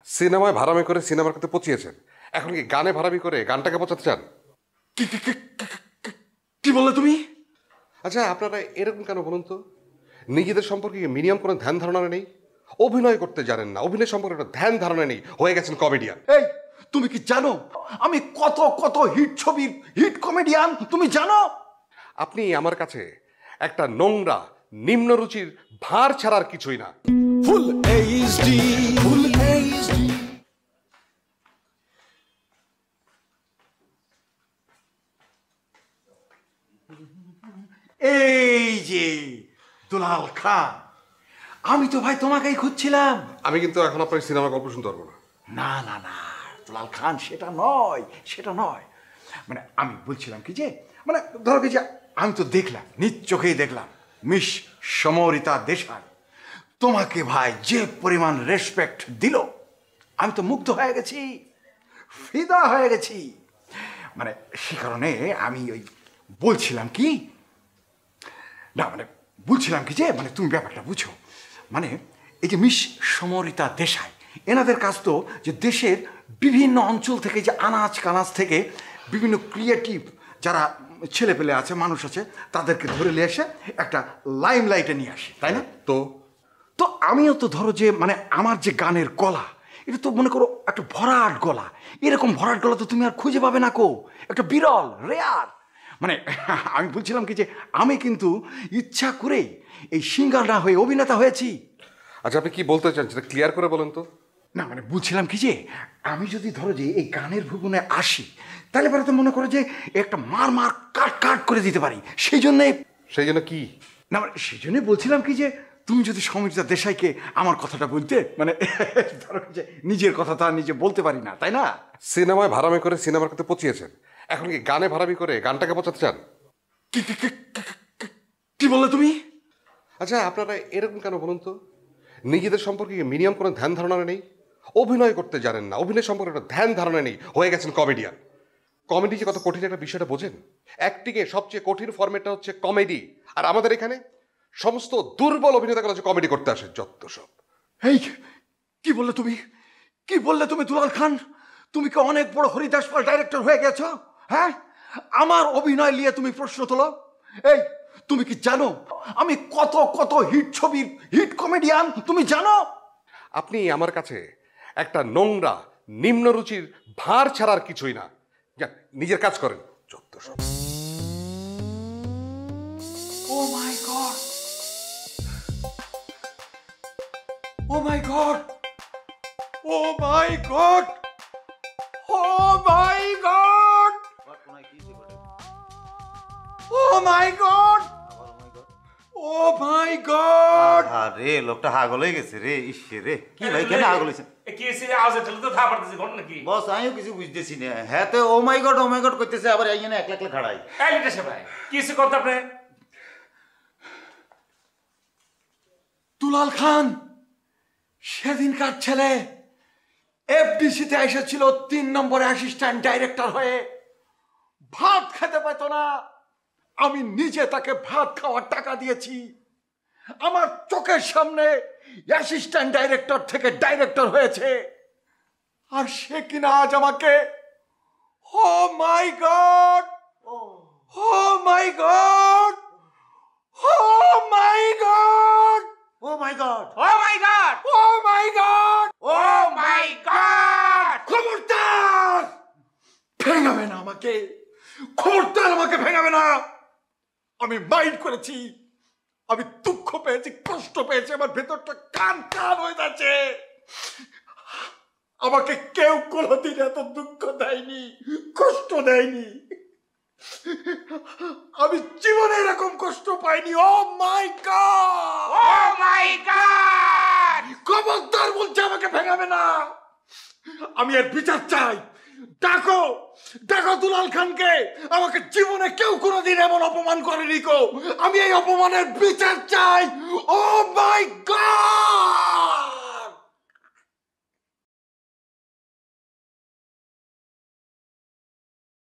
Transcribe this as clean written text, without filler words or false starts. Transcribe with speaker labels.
Speaker 1: সিনেমায় ভাড়ামি করে সিনেমার করতে পচিয়েছেন, এখন কি গানে ভাড়ামি করে গানটাকে পচাতে চান?
Speaker 2: কি কি কি কি- কি- কি বললে তুমি?
Speaker 1: আচ্ছা, আপনারা এরকম কেন বলুন তো? নিজেদের সম্পর্কে মিনিমাম কোনো ধ্যান ধারণা নেই? অভিনয় করতে জানেন না, অভিনয় সম্পর্কে একটা ধ্যান ধারণা নেই, হয়ে গেছেন কমেডিয়ান।
Speaker 2: এই, তুমি কি জানো আমি কত কত হিট ছবির হিট কমেডিয়ান? তুমি জানো?
Speaker 1: আপনি আমার কাছে একটা নোংরা নিম্নরুচির ভাঁড় ছাড়ার কিছুই না।
Speaker 2: Full HD, full HD. এই যে দুলাল খান, আমি তো ভাই তোমাকেই খুঁজছিলাম।
Speaker 1: আমি কিন্তু এখন আপনার সিনেমার গল্প শুনতে পারবো না।
Speaker 2: না না না দুলাল খান, সেটা নয়, সেটা নয়। মানে আমি বলছিলাম কি যে, মানে ধরো কি যে, আমি তো দেখলাম, নিজ চোখেই দেখলাম মিস সমরিতা দেশাই তোমাকে ভাই যে পরিমাণ রেসপেক্ট দিল, আমি তো মুগ্ধ হয়ে গেছি, ফিদা হয়ে গেছি। মানে সে কারণে আমি ওই বলছিলাম কি, না মানে বলছিলাম কি যে, মানে তুমি ব্যাপারটা বুঝো। মানে এই যে মিস সমরিতা দেশাই, এনাদের কাজ তো যে দেশের বিভিন্ন অঞ্চল থেকে, যে আনাজ কানাজ থেকে বিভিন্ন ক্রিয়েটিভ যারা ছেলেপেলে আছে, মানুষ আছে, তাদেরকে ধরে নিয়ে এসে একটা লাইমলাইটে নিয়ে আসে, তাই না?
Speaker 1: তো
Speaker 2: তো আমিও তো ধরো যে, মানে আমার যে গানের গলা, এটা তো মনে করো একটা ভরাট গলা। এরকম ভরাট গলা তো তুমি আর খুঁজে পাবে না কো, একটা বিরল রেয়ার। মানে আমি বলছিলাম কি যে, আমি কিন্তু ইচ্ছা করেই এই সিঙ্গার না হয়ে অভিনেতা হয়েছি।
Speaker 1: আচ্ছা, আপনি কি বলতে চান সেটা ক্লিয়ার করে বলেন তো।
Speaker 2: না মানে বলছিলাম কি যে, আমি যদি ধরো যে এই গানের ভুবনে আসি, তাহলে পরে তো মনে করো যে একটা মার মার কাট কাট করে দিতে পারি। সেই জন্য
Speaker 1: কি?
Speaker 2: না মানে সেই জন্যই বলছিলাম কি যে, তুমি যদি সমরিতা দেশাইকে আমার কথাটা বলতে, মানে ধরো যে নিজের কথা তো আর নিজে বলতে পারি না, তাই না?
Speaker 1: সিনেমায় ভাড়ামি করে সিনেমার করতে পচিয়েছেন, এখন কি গানে ভাড়ামি করে গানটাকে পচাতে চান?
Speaker 2: কি কি কি- কি- কি- কি বললে তুমি?
Speaker 1: আচ্ছা, আপনারা এরকম কেন বলুন তো? নিজেদের সম্পর্কে মিনিমাম কোনো ধ্যান ধারণা নেই? অভিনয় করতে জানেন না, অভিনয় সম্পর্কে একটা ধ্যান ধারণা নেই, হয়ে গেছেন কমেডিয়ান। কমেডি যে কত কঠিন একটা বিষয়টা বোঝেন? অ্যাক্টিংয়ে সবচেয়ে কঠিন ফর্মেটটা হচ্ছে কমেডি, আর আমাদের এখানে সমস্ত দুর্বল অভিনেতাগুলো হচ্ছে কমেডি করতে আসে, যত সব।
Speaker 2: এই কি বললে তুমি? কি বললে তুমি দুলাল খান? তুমি কি অনেক বড় হরিদাস পাল ডাইরেক্টর হয়ে গেছো? হ্যাঁ, আমার অভিনয় নিয়ে তুমি প্রশ্ন তোলো? এই, তুমি কি জানো আমি কত কত হিট ছবির হিট কমেডিয়ান? তুমি জানো?
Speaker 1: আপনি আমার কাছে একটা নোংরা নিম্নরুচির ভাঁড় ছাড়ার কিছুই না। যান, নিজের কাজ করেন, যত সব।
Speaker 2: ও মাই গড, ও মাই গড, ও মাই গড, ও মাই গড, ও মাই গড, ও মাই গড।
Speaker 3: আরে লোকটা হাগল হয়ে গেছে রে, ইসে রে। কি ভাই, কেন হাগল হয়েছে? বস আমিও কিছু বুঝতেছি না। হ্যাঁ তো ও মাই গড করতেছে, আবার এই একলা একলা খাড়াই।
Speaker 2: দুলাল খান সেদিনকার ছেলে এফডিসিতে এসেছিল 3 নম্বরে অ্যাসিস্ট্যান্ট ডাইরেক্টর হয়ে, ভাত খেতে পেত না। আমি নিজে তাকে ভাত খাওয়ার টাকা দিয়েছি। আমার চোখের সামনে অ্যাসিস্ট্যান্ট ডাইরেক্টর থেকে ডাইরেক্টর হয়েছে, আর সে কিনা আজ আমাকে ও মাই গড, ও মাই গড, ও মাই গড,
Speaker 3: ও মাই গড,
Speaker 4: ও মাই গড,
Speaker 2: ও মাই গড,
Speaker 4: ও মাই গড।
Speaker 2: খবরদার ভেঙাবে না আমাকে, খবরদার আমাকে ভেঙাবে না। আমি মাইন্ড করেছি, আমি দুঃখ পেয়েছি, কষ্ট পেয়েছি, আমার ভেতরটা কান কান হয়ে যাচ্ছে। আমাকে কেউ কোনোদিন এত দুঃখ দেয়নি, কষ্ট দেয়নি। আমি জীবনে এরকম কষ্ট পাইনি। ও মাই গড,
Speaker 4: ও মাই গড।
Speaker 2: খবরদার বলছে আমাকে ভেঙাবে না। আমি এর বিচার চাই। ডাকো, ডাকো দুলাল খানকে। আমাকে জীবনে কেউ কোনোদিন এমন অপমান করেনি কো। আমি এই অপমানের বিচার চাই। ও মাই গড।